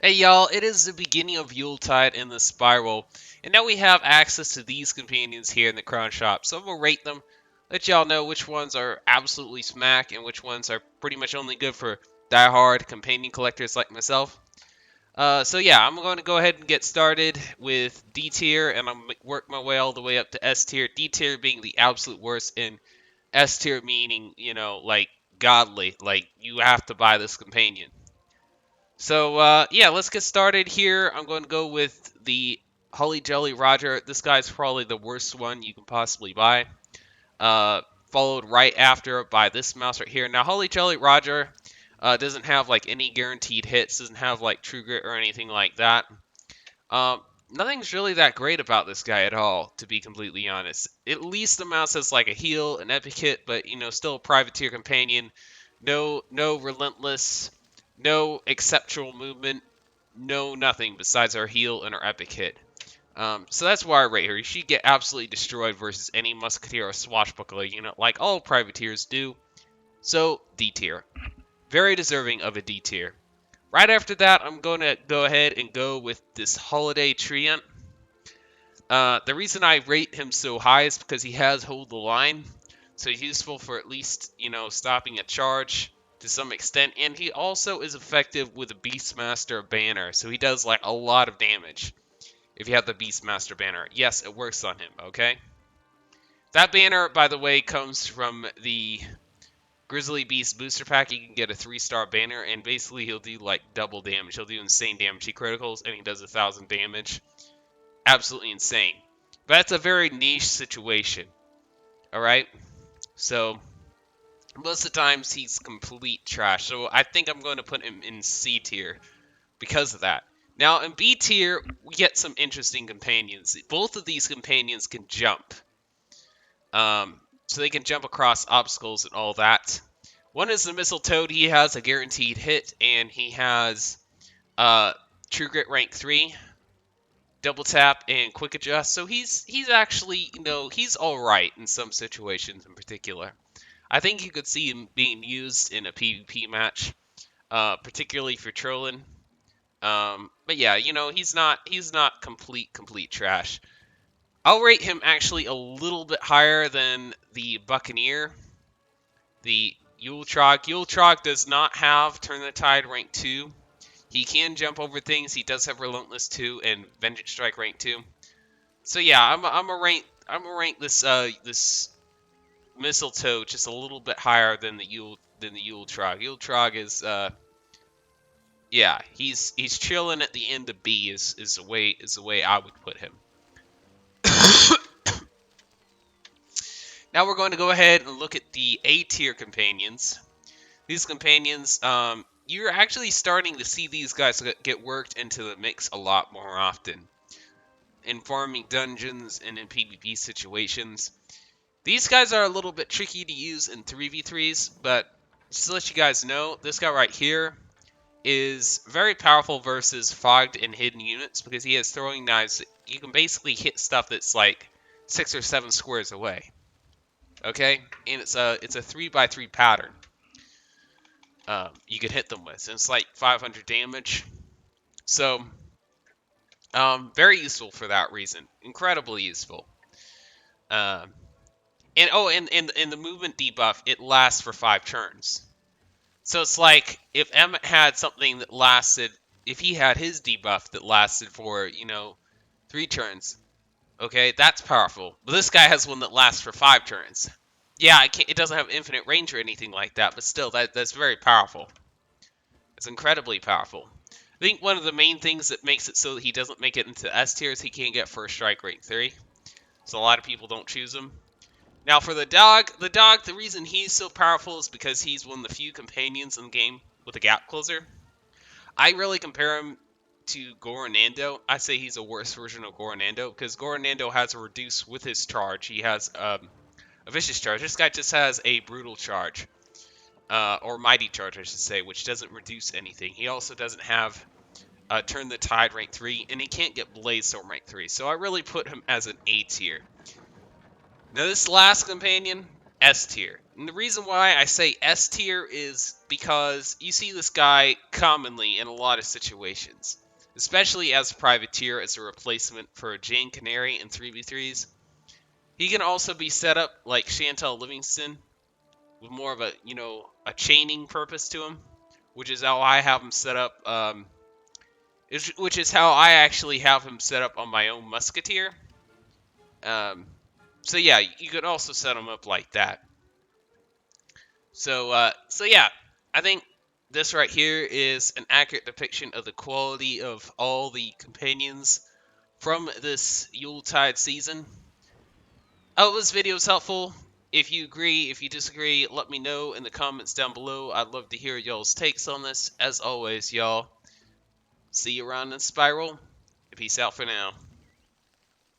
Hey y'all, it is the beginning of Yuletide in the Spiral, and now we have access to these companions here in the Crown Shop, so I'm gonna rate them, let y'all know which ones are absolutely smack and which ones are pretty much only good for die-hard companion collectors like myself. So yeah, I'm going to go ahead and get started with D tier, and I'm gonna work my way all the way up to S tier. D tier being the absolute worst, and S tier meaning, like godly, like you have to buy this companion. So yeah, let's get started here. I'm going to go with the Holly Jolly Roger. This guy's probably the worst one you can possibly buy. Uh, Followed right after by this mouse right here. Now Holly Jolly Roger doesn't have like any guaranteed hits, doesn't have like True Grit or anything like that. Nothing's really that great about this guy at all, to be completely honest. At least the mouse has like a heal, an epic hit, but still a privateer companion. No relentless, no exceptional movement, no nothing besides our heal and our epic hit. So that's why I rate her. She get absolutely destroyed versus any musketeer or swashbuckler unit, like all privateers do. So D tier, very deserving of a D tier. Right after that, I'm going to go ahead and go with this Holiday Treant. The reason I rate him so high is because he has Hold the Line, so he's useful for at least, stopping a charge to some extent, and he also is effective with a Beastmaster banner, so he does, like, a lot of damage if you have the Beastmaster banner. Yes, it works on him, okay? That banner, by the way, comes from the Grizzly Beast booster pack. You can get a 3-star banner, and basically he'll do, like, double damage. He'll do insane damage. He criticals, and he does 1,000 damage. Absolutely insane. But that's a very niche situation. Alright? So, most of the times he's complete trash. So I think I'm going to put him in C tier because of that. Now, in B tier, we get some interesting companions. Both of these companions can jump. So they can jump across obstacles and all that. One is the Mistletoad. He has a guaranteed hit, and he has True Grit rank 3. Double tap and quick adjust. So he's actually, he's all right in some situations in particular. I think you could see him being used in a PvP match, particularly for trolling. But yeah, he's not complete trash. I'll rate him actually a little bit higher than the Buccaneer, the Yuletrog. Yuletrog does not have Turn the Tide rank 2. He can jump over things. He does have Relentless 2 and Vengeance Strike rank 2. So yeah, I'm a rank this Mistletoe just a little bit higher than the Yuletrog. Yuletrog is yeah, he's chilling at the end of B is the way I would put him. Now we're going to go ahead and look at the A tier companions. These companions, you're actually starting to see these guys get worked into the mix a lot more often in farming dungeons and in PvP situations. These guys are a little bit tricky to use in 3v3s, but just to let you guys know, this guy right here is very powerful versus fogged and hidden units because he has throwing knives. You can basically hit stuff that's like 6 or 7 squares away. Okay? And it's a 3x3 pattern. You can hit them with. And it's like 500 damage. So, very useful for that reason. Incredibly useful. And the movement debuff, it lasts for 5 turns. So it's like if Emmett had something that lasted, if he had his debuff that lasted for 3 turns, okay, that's powerful. But this guy has one that lasts for 5 turns. Yeah, it doesn't have infinite range or anything like that, but still, that's very powerful. It's incredibly powerful. I think one of the main things that makes it so that he doesn't make it into S tier is he can't get first strike rank 3. So a lot of people don't choose him. Now for the dog, the reason he's so powerful is because he's one of the few companions in the game with a gap closer. I really compare him to Goronando. I say he's a worse version of Goronando because Goronando has a reduce with his charge. He has a vicious charge. This guy just has a brutal charge. Or mighty charge, I should say, which doesn't reduce anything. He also doesn't have Turn the Tide rank 3, and he can't get Blaze Storm rank 3. So I really put him as an A tier. Now this last companion, S tier. And the reason why I say S tier is because you see this guy commonly in a lot of situations, especially as a privateer as a replacement for a Jane Canary in 3v3s. He can also be set up like Chantal Livingston with more of a, a chaining purpose to him, which is how I have him set up. Which is how I actually have him set up on my own musketeer. Um, so yeah, you could also set him up like that. So yeah, I think this right here is an accurate depiction of the quality of all the companions from this Yuletide season. I hope this video was helpful. If you agree, if you disagree, let me know in the comments down below. I'd love to hear y'all's takes on this. As always, y'all, see you around in Spiral. Peace out for now.